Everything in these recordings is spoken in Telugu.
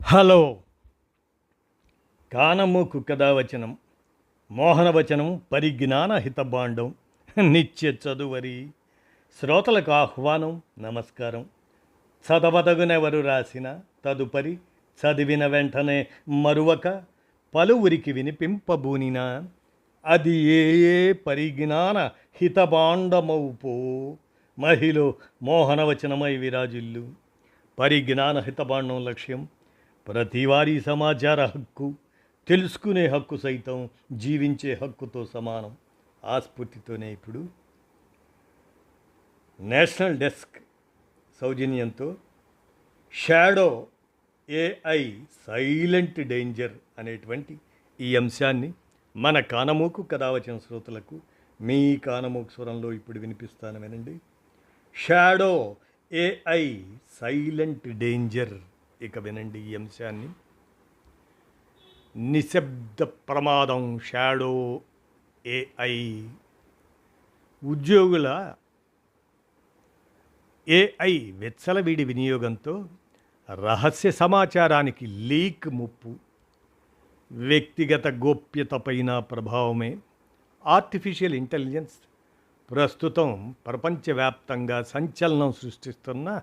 హలో కానమోకు కథావచనం మోహనవచనం పరిజ్ఞాన హితబాండం నిత్య చదువరి శ్రోతలకు ఆహ్వానం నమస్కారం. చదవదగునెవరు రాసిన తదుపరి చదివిన వెంటనే మరువక పలువురికి వినిపింపబూనిన అది ఏ ఏ పరిజ్ఞాన హితబాండమౌపో మహిళ మోహనవచనమై విరాజిల్లు. పరిజ్ఞాన హితబాండం లక్ష్యం ప్రతివారీ సమాచార హక్కు, తెలుసుకునే హక్కు సైతం జీవించే హక్కుతో సమానం. ఆ స్ఫూర్తితోనే ఇప్పుడు నేషనల్ డెస్క్ సౌజన్యంతో షాడో ఏఐ సైలెంట్ డేంజర్ అనేటువంటి ఈ అంశాన్ని మన కానమోకు కథావచన శ్రోతలకు మీ కానమోకు స్వరంలో ఇప్పుడు వినిపిస్తాను, వినండి. Shadow AI silent danger. ఇక వినండి ఈ అంశాన్ని. నిశ్శబ్ద ప్రమాదం షాడో ఏఐ. ఉద్యోగుల ఏఐ విచ్చలవిడి వినియోగంతో రహస్య సమాచారానికి లీక్ ముప్పు, వ్యక్తిగత గోప్యతపైన ప్రభావమే. ఆర్టిఫిషియల్ ఇంటెలిజెన్స్ ప్రస్తుతం ప్రపంచవ్యాప్తంగా సంచలనం సృష్టిస్తున్న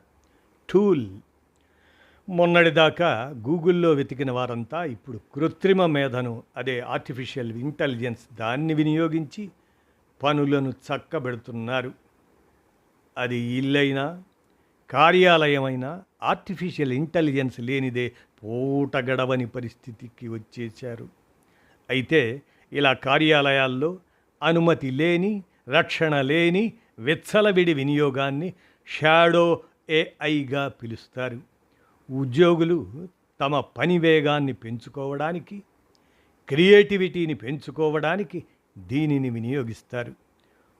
టూల్. మొన్నటిదాకా గూగుల్లో వెతికిన వారంతా ఇప్పుడు కృత్రిమ మేధను, అదే ఆర్టిఫిషియల్ ఇంటెలిజెన్స్, దాన్ని వినియోగించి పనులను చక్కబెడుతున్నారు. అది ఇల్లైనా కార్యాలయమైనా ఆర్టిఫిషియల్ ఇంటెలిజెన్స్ లేనిదే పూట గడవని పరిస్థితికి వచ్చేశారు. అయితే ఇలా కార్యాలయాల్లో అనుమతి లేని, రక్షణ లేని విచ్చలవిడి వినియోగాన్ని షాడో ఏఐగా పిలుస్తారు. ఉద్యోగులు తమ పని వేగాన్ని పెంచుకోవడానికి, క్రియేటివిటీని పెంచుకోవడానికి దీనిని వినియోగిస్తారు.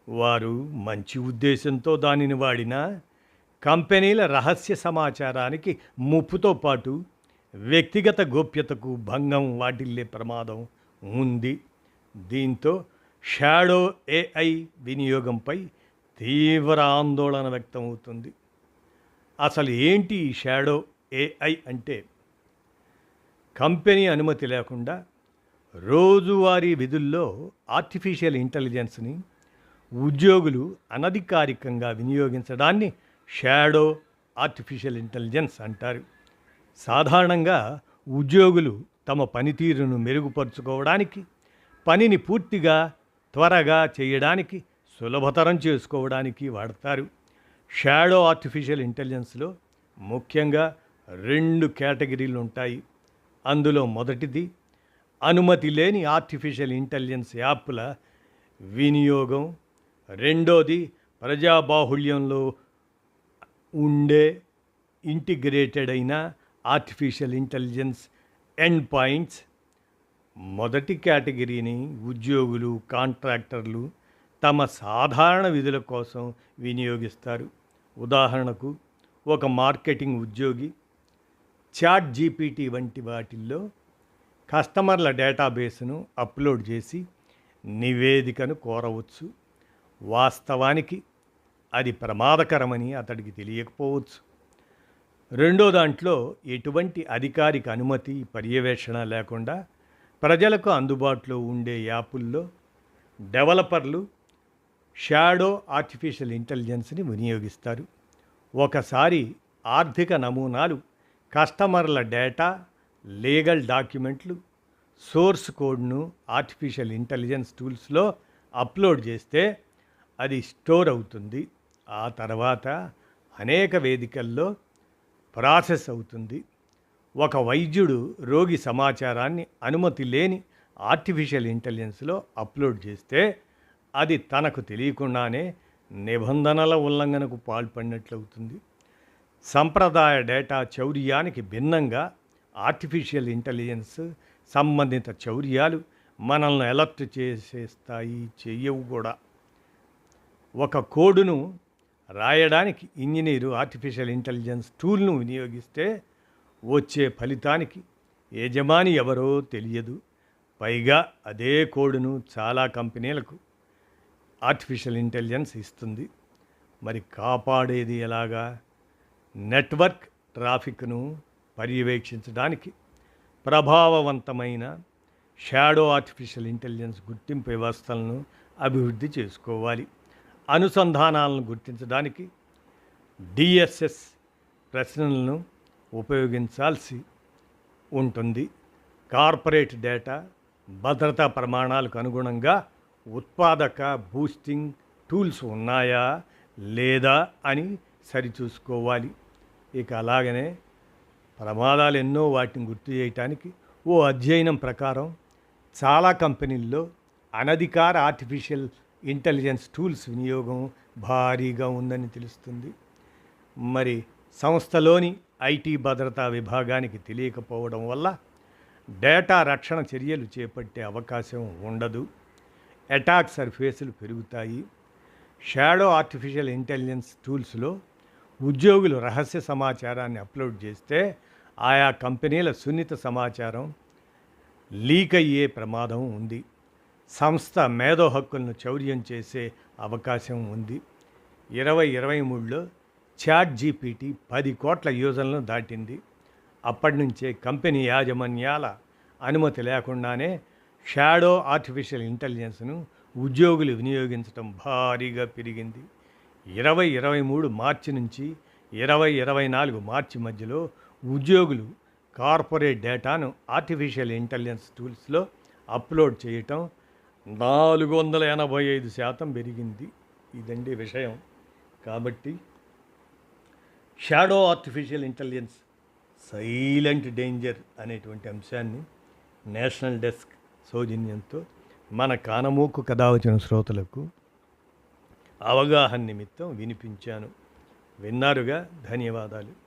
వారు మంచి ఉద్దేశంతో దానిని వాడినా కంపెనీల రహస్య సమాచారానికి ముప్పుతో పాటు వ్యక్తిగత గోప్యతకు భంగం వాటిల్లే ప్రమాదం ఉంది. దీంతో షాడో ఏఐ వినియోగంపై తీవ్ర ఆందోళన వ్యక్తమవుతుంది. అసలు ఏంటి ఈ షాడో ఏఐ అంటే? కంపెనీ అనుమతి లేకుండా రోజువారీ విధుల్లో ఆర్టిఫిషియల్ ఇంటెలిజెన్స్ని ఉద్యోగులు అనధికారికంగా వినియోగించడాన్ని షాడో ఆర్టిఫిషియల్ ఇంటెలిజెన్స్ అంటారు. సాధారణంగా ఉద్యోగులు తమ పనితీరును మెరుగుపరుచుకోవడానికి, పనిని పూర్తిగా త్వరగా చేయడానికి, సులభతరం చేసుకోవడానికి వాడతారు. షాడో ఆర్టిఫిషియల్ ఇంటెలిజెన్స్లో ముఖ్యంగా 2 కేటగిరీలు ఉంటాయి. అందులో మొదటిది అనుమతి లేని ఆర్టిఫిషియల్ ఇంటెలిజెన్స్ యాప్ల వినియోగం. రెండోది ప్రజాబాహుళ్యంలో ఉండే ఇంటిగ్రేటెడ్ అయిన ఆర్టిఫిషియల్ ఇంటెలిజెన్స్ ఎండ్ పాయింట్స్. మొదటి కేటగిరీని ఉద్యోగులు, కాంట్రాక్టర్లు తమ సాధారణ విధుల కోసం వినియోగిస్తారు. ఉదాహరణకు ఒక మార్కెటింగ్ ఉద్యోగి చాట్ జీపీటీ వంటి వాటిల్లో కస్టమర్ల డేటాబేస్ను అప్లోడ్ చేసి నివేదికను కోరవచ్చు. వాస్తవానికి అది ప్రమాదకరమని అతడికి తెలియకపోవచ్చు. రెండో దాంట్లో ఎటువంటి అధికారిక అనుమతి, పర్యవేక్షణ లేకుండా ప్రజలకు అందుబాటులో ఉండే యాపుల్లో డెవలపర్లు షాడో ఆర్టిఫిషియల్ ఇంటెలిజెన్స్ని వినియోగిస్తారు. ఒకసారి ఆర్థిక నమూనాలు, కస్టమర్ల డేటా, లీగల్ డాక్యుమెంట్లు, సోర్స్ కోడ్ను ఆర్టిఫిషియల్ ఇంటెలిజెన్స్ టూల్స్లో అప్లోడ్ చేస్తే అది స్టోర్ అవుతుంది. ఆ తర్వాత అనేక వేదికల్లో ప్రాసెస్ అవుతుంది. ఒక వైద్యుడు రోగి సమాచారాన్ని అనుమతి లేని ఆర్టిఫిషియల్ ఇంటెలిజెన్స్లో అప్లోడ్ చేస్తే అది తనకు తెలియకుండానే నిబంధనల ఉల్లంఘనకు పాల్పడినట్లవుతుంది. సంప్రదాయ డేటా చౌర్యానికి భిన్నంగా ఆర్టిఫిషియల్ ఇంటెలిజెన్స్ సంబంధిత చౌర్యాలు మనల్ని అలర్ట్ చేసేస్తాయి, చెయ్యవు కూడా. ఒక కోడును రాయడానికి ఇంజనీరు ఆర్టిఫిషియల్ ఇంటెలిజెన్స్ టూల్ను వినియోగిస్తే వచ్చే ఫలితానికి యజమాని ఎవరో తెలియదు. పైగా అదే కోడును చాలా కంపెనీలకు ఆర్టిఫిషియల్ ఇంటెలిజెన్స్ ఇస్తుంది. మరి కాపాడేది ఎలాగా? నెట్వర్క్ ట్రాఫిక్ను పర్యవేక్షించడానికి ప్రభావవంతమైన షాడో ఆర్టిఫిషియల్ ఇంటెలిజెన్స్ గుర్తింపు వ్యవస్థలను అభివృద్ధి చేసుకోవాలి. అనుసంధానాలను గుర్తించడానికి డిఎస్ఎస్ ప్రశ్నలను ఉపయోగించాల్సి ఉంటుంది. కార్పొరేట్ డేటా భద్రతా ప్రమాణాలకు అనుగుణంగా ఉత్పాదక బూస్టింగ్ టూల్స్ ఉన్నాయా లేదా అని సరిచూసుకోవాలి. ఇక అలాగనే ప్రమాదాలు ఎన్నో వాటిని గుర్తు చేయటానికి ఓ అధ్యయనం ప్రకారం చాలా కంపెనీల్లో అనధికార ఆర్టిఫిషియల్ ఇంటెలిజెన్స్ టూల్స్ వినియోగం భారీగా ఉందని తెలుస్తుంది. మరి సంస్థలోని ఐటీ భద్రతా విభాగానికి తెలియకపోవడం వల్ల డేటా రక్షణ చర్యలు చేపట్టే అవకాశం ఉండదు. అటాక్ సర్ఫేసులు పెరుగుతాయి. షాడో ఆర్టిఫిషియల్ ఇంటెలిజెన్స్ టూల్స్లో ఉద్యోగులు రహస్య సమాచారాన్ని అప్లోడ్ చేస్తే ఆయా కంపెనీల సున్నిత సమాచారం లీక్ అయ్యే ప్రమాదం ఉంది. సంస్థ మేధో హక్కులను చౌర్యం చేసే అవకాశం ఉంది. 2023లో చాట్ జీపీటీ 10 కోట్ల యూజర్లను దాటింది. అప్పటి నుంచే కంపెనీ యాజమాన్యాల అనుమతి లేకుండానే షాడో ఆర్టిఫిషియల్ ఇంటెలిజెన్స్ను ఉద్యోగులు వినియోగించడం భారీగా పెరిగింది. 2023 మార్చి నుంచి 2024 మార్చి మధ్యలో ఉద్యోగులు కార్పొరేట్ డేటాను ఆర్టిఫిషియల్ ఇంటెలిజెన్స్ టూల్స్లో అప్లోడ్ చేయటం 485% పెరిగింది. ఇదండి విషయం. కాబట్టి shadow artificial intelligence silent danger అనేటువంటి అంశాన్ని నేషనల్ డెస్క్ సౌజన్యంతో మన కానమూకు కథ వచ్చిన శ్రోతలకు అవగాహన నిమిత్తం వినిపించాను. విన్నారుగా, ధన్యవాదాలు.